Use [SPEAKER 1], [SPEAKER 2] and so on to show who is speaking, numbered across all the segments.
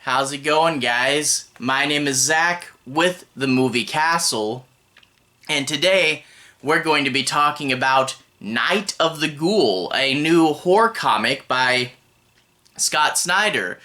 [SPEAKER 1] How's it going, guys? My name is Zach with the movie Castle, and today we're going to be talking about Night of the Ghoul, a new horror comic by Scott Snyder.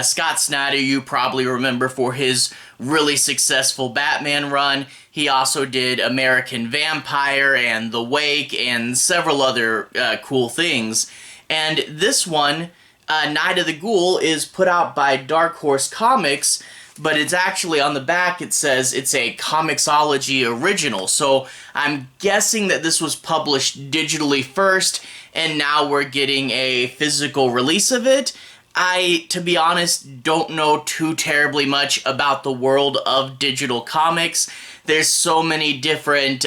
[SPEAKER 1] Scott Snyder, you probably remember for his really successful Batman run. He also did American Vampire and The Wake and several other cool things. And this one, Night of the Ghoul, is put out by Dark Horse Comics, but it's actually on the back it says it's a Comixology original. So I'm guessing that this was published digitally first, and now we're getting a physical release of it. I, to be honest, don't know too terribly much about the world of digital comics. There's so many different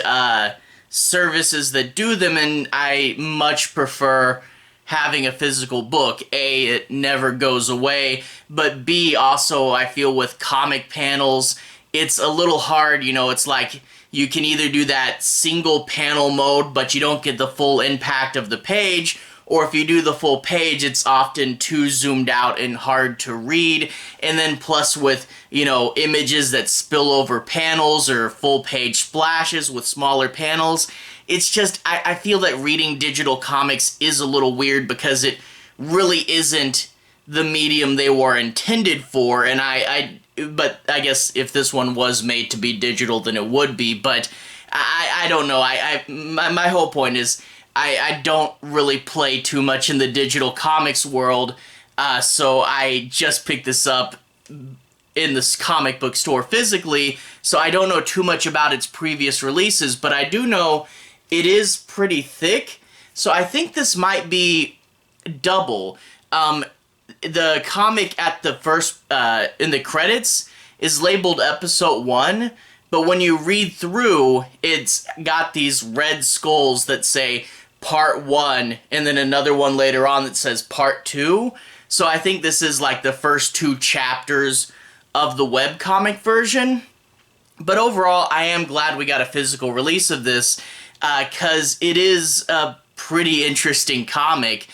[SPEAKER 1] services that do them, and I much prefer having a physical book. A, it never goes away, but B, also I feel with comic panels, it's a little hard, it's like you can either do that single panel mode, but you don't get the full impact of the page, or if you do the full page, it's often too zoomed out and hard to read. And then plus with, images that spill over panels or full page splashes with smaller panels, it's just, I feel that reading digital comics is a little weird because it really isn't the medium they were intended for. And but I guess if this one was made to be digital, then it would be. But I don't know. My whole point is, I don't really play too much in the digital comics world, so I just picked this up in this comic book store physically, so I don't know too much about its previous releases, but I do know it is pretty thick, so I think this might be double. The comic at the first, in the credits, is labeled Episode 1, but when you read through, it's got these red skulls that say Part 1, and then another one later on that says Part 2. So I think this is like the first 2 chapters of the webcomic version. But overall, I am glad we got a physical release of this, because it is a pretty interesting comic.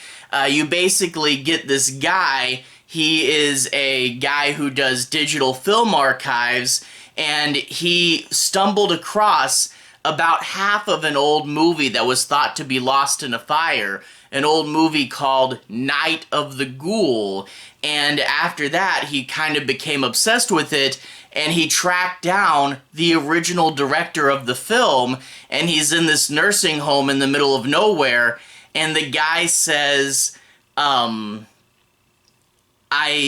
[SPEAKER 1] You basically get this guy. He is a guy who does digital film archives, and he stumbled across about half of an old movie that was thought to be lost in a fire, an old movie called Night of the Ghoul, and after that he kind of became obsessed with it, and he tracked down the original director of the film, and he's in this nursing home in the middle of nowhere, and the guy says, I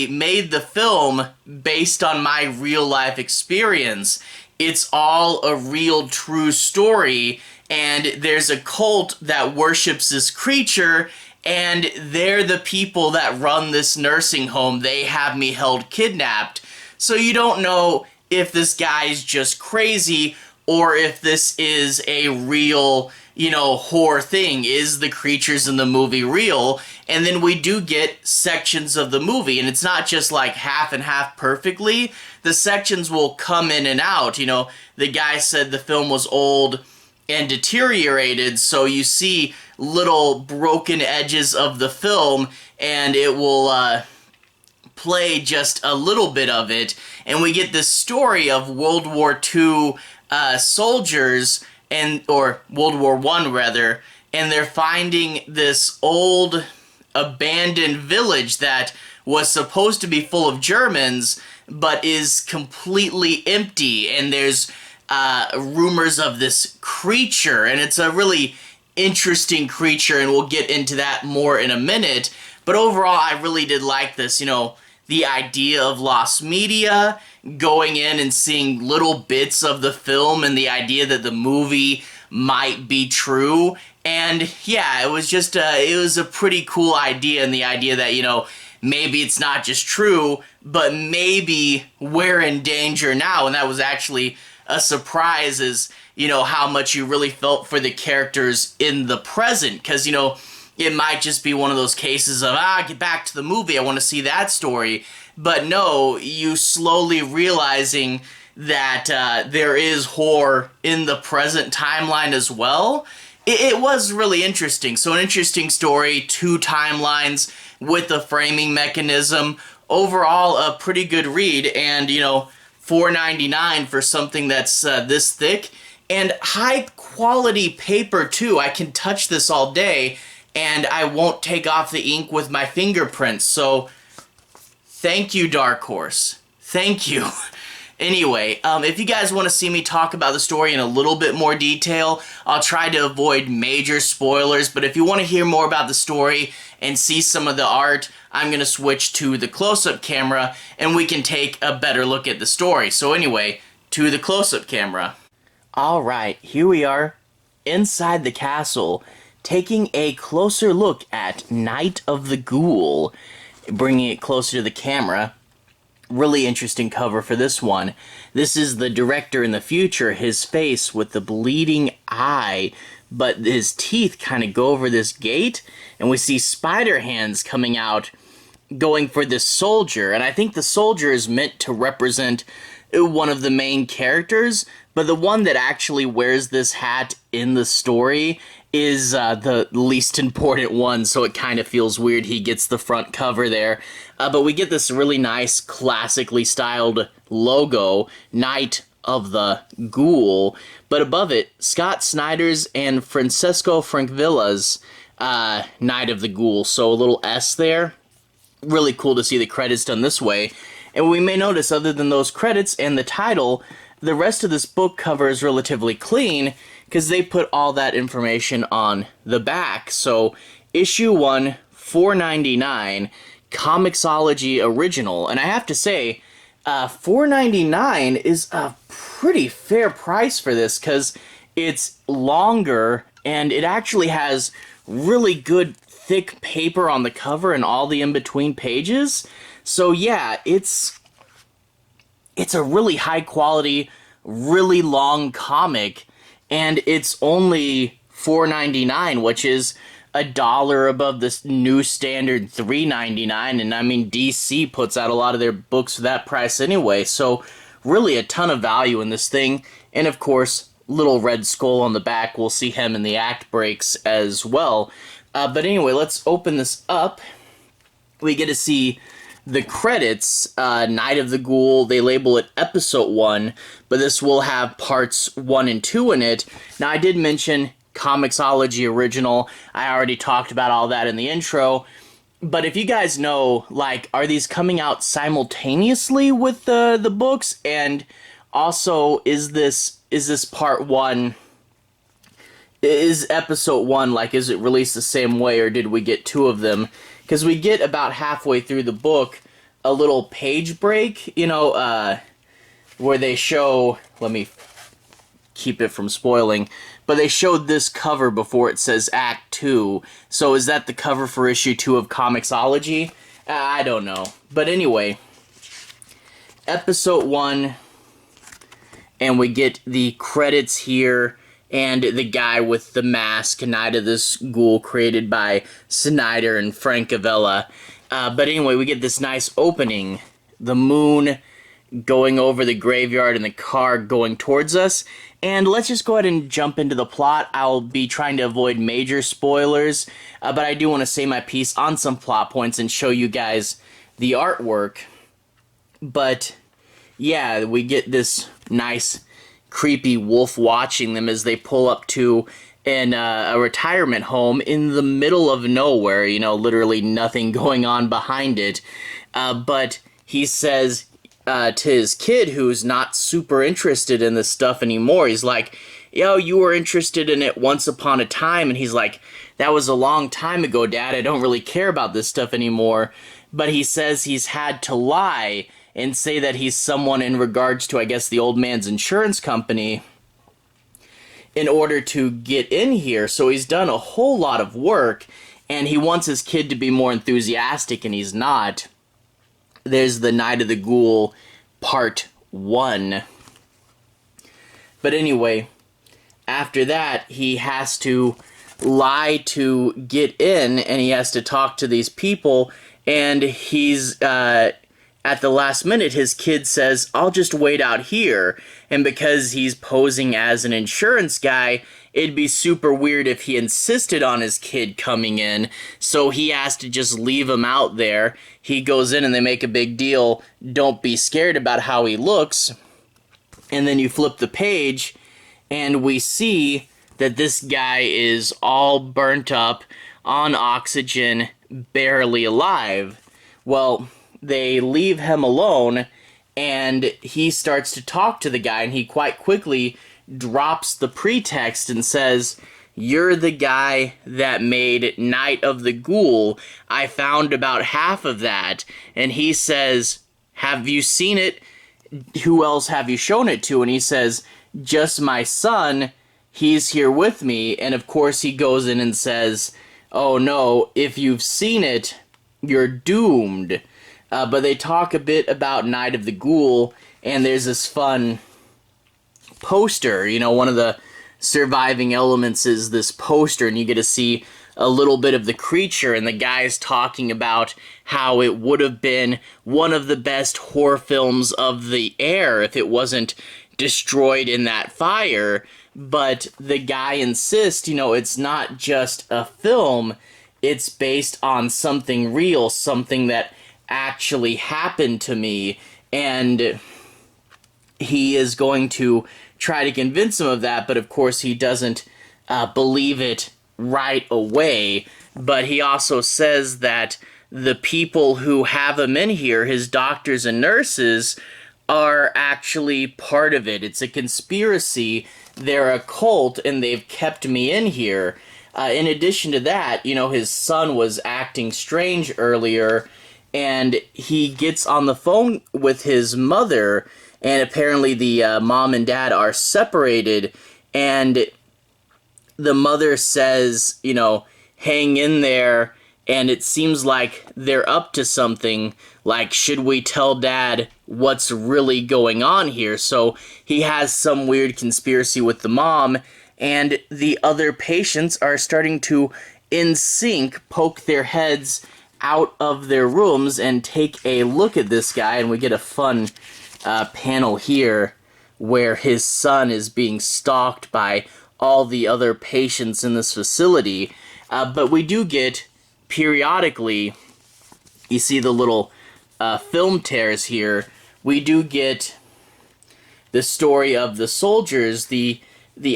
[SPEAKER 1] made the film based on my real life experience. It's all a real, true story, and there's a cult that worships this creature, and they're the people that run this nursing home. They have me held kidnapped. So you don't know if this guy's just crazy or if this is a real, horror thing. Is the creatures in the movie real? And then we do get sections of the movie, and it's not just like half and half perfectly. The sections will come in and out. The guy said the film was old and deteriorated, so you see little broken edges of the film, and it will play just a little bit of it, and we get this story of World War II soldiers, or World War I rather, and they're finding this old abandoned village that was supposed to be full of Germans, but is completely empty, and there's rumors of this creature, and it's a really interesting creature, and we'll get into that more in a minute. But overall, I really did like this, the idea of lost media, going in and seeing little bits of the film, and the idea that the movie might be true. And yeah, it was just it was a pretty cool idea, and the idea that, maybe it's not just true, but maybe we're in danger now. And that was actually a surprise, is, how much you really felt for the characters in the present. Because, it might just be one of those cases of, get back to the movie, I want to see that story. But no, you slowly realizing that there is horror in the present timeline as well. It was really interesting. So an interesting story, 2 timelines with a framing mechanism. overall a pretty good read, and $4.99 for something that's this thick, and high quality paper too. I can touch this all day and I won't take off the ink with my fingerprints. So thank you, Dark Horse. Thank you. Anyway, if you guys want to see me talk about the story in a little bit more detail, I'll try to avoid major spoilers, but if you want to hear more about the story and see some of the art, I'm going to switch to the close-up camera and we can take a better look at the story. So anyway, to the close-up camera. Alright, here we are, inside the castle, taking a closer look at Night of the Ghoul, bringing it closer to the camera. Really interesting cover for this one. This is the director in the future, his face with the bleeding eye, but his teeth kind of go over this gate, and we see spider hands coming out, going for this soldier, and I think the soldier is meant to represent one of the main characters, but the one that actually wears this hat in the story is the least important one, so it kind of feels weird he gets the front cover there. But we get this really nice, classically styled logo, Night of the Ghoul, but above it, Scott Snyder's and Francesco Francavilla's Night of the Ghoul, so a little S there. Really cool to see the credits done this way. And we may notice, other than those credits and the title, the rest of this book cover is relatively clean, because they put all that information on the back. So, issue 1, $4.99, Comixology original. And I have to say, $4.99 is a pretty fair price for this, because it's longer, and it actually has really good thick paper on the cover and all the in-between pages. So yeah, it's a really high quality, really long comic, and it's only $4.99, which is $1 above this new standard $3.99, and I mean DC puts out a lot of their books for that price anyway, so really a ton of value in this thing. And of course, little Red Skull on the back, we'll see him in the act breaks as well. But anyway, let's open this up. We get to see the credits, Night of the Ghoul. They label it Episode 1, but this will have Parts 1 and 2 in it. Now, I did mention Comixology Original. I already talked about all that in the intro. But if you guys know, like, are these coming out simultaneously with the books? And also, is this Part 1... Is Episode 1, like, is it released the same way, or did we get 2 of them? Because we get about halfway through the book a little page break, where they show, let me keep it from spoiling, but they showed this cover before it says Act 2. So is that the cover for issue 2 of Comixology? I don't know. But anyway, Episode 1, and we get the credits here, and the guy with the mask, Night of this Ghoul, created by Snyder and Francavilla. But anyway, we get this nice opening. The moon going over the graveyard and the car going towards us. And let's just go ahead and jump into the plot. I'll be trying to avoid major spoilers, but I do want to say my piece on some plot points and show you guys the artwork. But yeah, we get this nice creepy wolf watching them as they pull up to a retirement home in the middle of nowhere, literally nothing going on behind it. But he says to his kid, who's not super interested in this stuff anymore, he's like, yo, you were interested in it once upon a time. And he's like, that was a long time ago, Dad. I don't really care about this stuff anymore. But he says he's had to lie and say that he's someone in regards to, I guess, the old man's insurance company in order to get in here. So he's done a whole lot of work, and he wants his kid to be more enthusiastic, and he's not. There's the Night of the Ghoul, Part 1. But anyway, after that, he has to lie to get in, and he has to talk to these people, and he's... at the last minute, his kid says, I'll just wait out here. And because he's posing as an insurance guy it'd be super weird if he insisted on his kid coming in, so he has to just leave him out there. He goes in and they make a big deal, don't be scared about how he looks, and then you flip the page, and we see that this guy is all burnt up, on oxygen, barely alive. Well, they leave him alone, and he starts to talk to the guy, and he quite quickly drops the pretext and says, "You're the guy that made Night of the Ghoul. I found about half of that." And he says, "Have you seen it? Who else have you shown it to?" And he says, "Just my son. He's here with me." And of course he goes in and says, "Oh no, if you've seen it, you're doomed." But they talk a bit about Night of the Ghoul, and there's this fun poster. You know, one of the surviving elements is this poster, and you get to see a little bit of the creature, and the guy's talking about how it would have been one of the best horror films of the air if it wasn't destroyed in that fire. But the guy insists, you know, it's not just a film, it's based on something real, something that actually happened to me, and he is going to try to convince him of that, but of course he doesn't believe it right away. But he also says that the people who have him in here, his doctors and nurses, are actually part of it. It's a conspiracy. They're a cult, and they've kept me in here. In addition to that, you know, his son was acting strange earlier, and he gets on the phone with his mother, and apparently the mom and dad are separated, and the mother says, you know, hang in there, and it seems like they're up to something. Like, should we tell Dad what's really going on here? So he has some weird conspiracy with the mom, and the other patients are starting to, in sync, poke their heads out of their rooms and take a look at this guy, and we get a fun panel here where his son is being stalked by all the other patients in this facility. But we do get, periodically, you see the little film tears here, we do get the story of the soldiers, the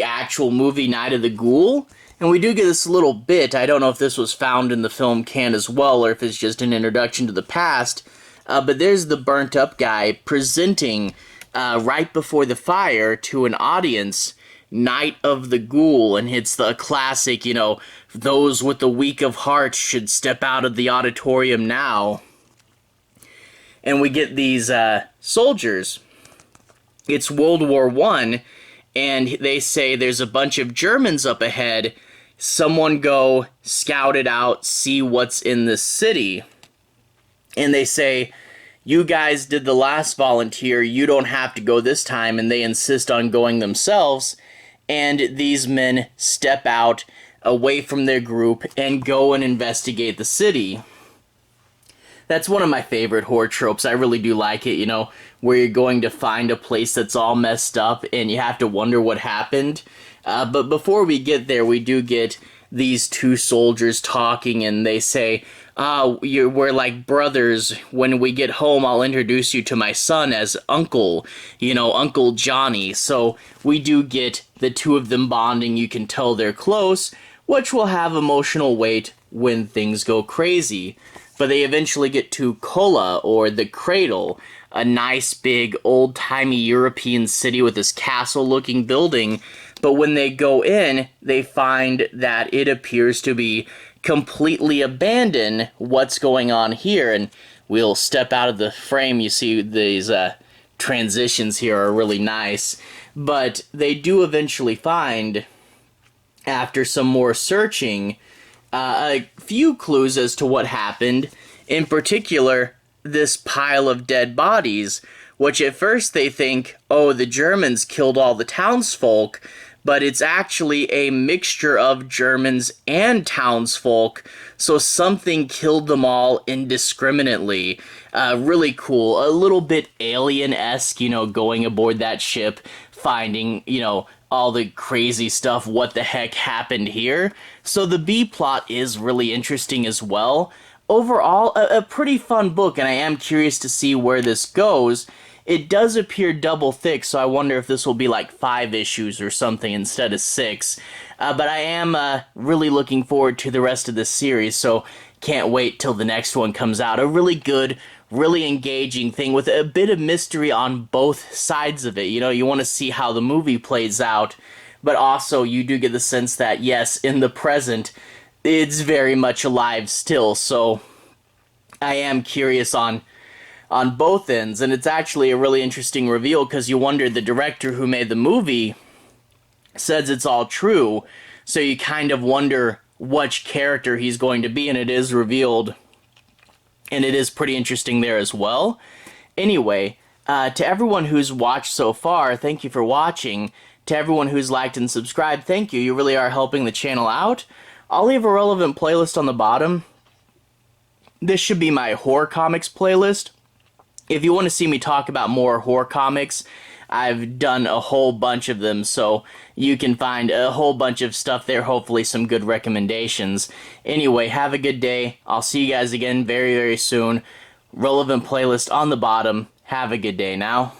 [SPEAKER 1] actual movie Night of the Ghoul, and we do get this little bit. I don't know if this was found in the film can as well, or if it's just an introduction to the past, but there's the burnt up guy presenting right before the fire to an audience Night of the Ghoul, and it's the classic, you know, those with the weak of heart should step out of the auditorium now. And we get these soldiers. It's World War I, and they say there's a bunch of Germans up ahead. Someone go scout it out, see what's in the city. And they say, you guys did the last volunteer, you don't have to go this time, and they insist on going themselves. And these men step out away from their group and go and investigate the city. That's one of my favorite horror tropes. I really do like it, you know, where you're going to find a place that's all messed up and you have to wonder what happened. But before we get there, we do get these two soldiers talking, and they say, we're like brothers. When we get home, I'll introduce you to my son as Uncle, you know, Uncle Johnny. So we do get the two of them bonding. You can tell they're close, which will have emotional weight when things go crazy. But they eventually get to Kola, or the Cradle, a nice big old-timey European city with this castle-looking building. But when they go in, they find that it appears to be completely abandoned. What's going on here? And we'll step out of the frame. You see these transitions here are really nice. But they do eventually find, after some more searching, a few clues as to what happened. In particular, this pile of dead bodies, which at first they think, oh, the Germans killed all the townsfolk, but it's actually a mixture of Germans and townsfolk, so something killed them all indiscriminately. Really cool. A little bit Alien-esque, you know, going aboard that ship, finding, all the crazy stuff, what the heck happened here. So the B plot is really interesting as well. Overall, a pretty fun book, and I am curious to see where this goes. It does appear double thick, so I wonder if this will be like 5 issues or something instead of 6. But I am really looking forward to the rest of this series, so can't wait till the next one comes out. A really good, really engaging thing with a bit of mystery on both sides of it. You want to see how the movie plays out, but also you do get the sense that, yes, in the present, it's very much alive still, so I am curious on both ends, and it's actually a really interesting reveal because you wonder, the director who made the movie says it's all true, so you kind of wonder which character he's going to be, and it is revealed, and it is pretty interesting there as well. Anyway, to everyone who's watched so far, thank you for watching. To everyone who's liked and subscribed, thank you. You really are helping the channel out. I'll leave a relevant playlist on the bottom. This should be my horror comics playlist. If you want to see me talk about more horror comics, I've done a whole bunch of them, so you can find a whole bunch of stuff there, hopefully some good recommendations. Anyway, have a good day. I'll see you guys again very, very soon. Relevant playlist on the bottom. Have a good day now.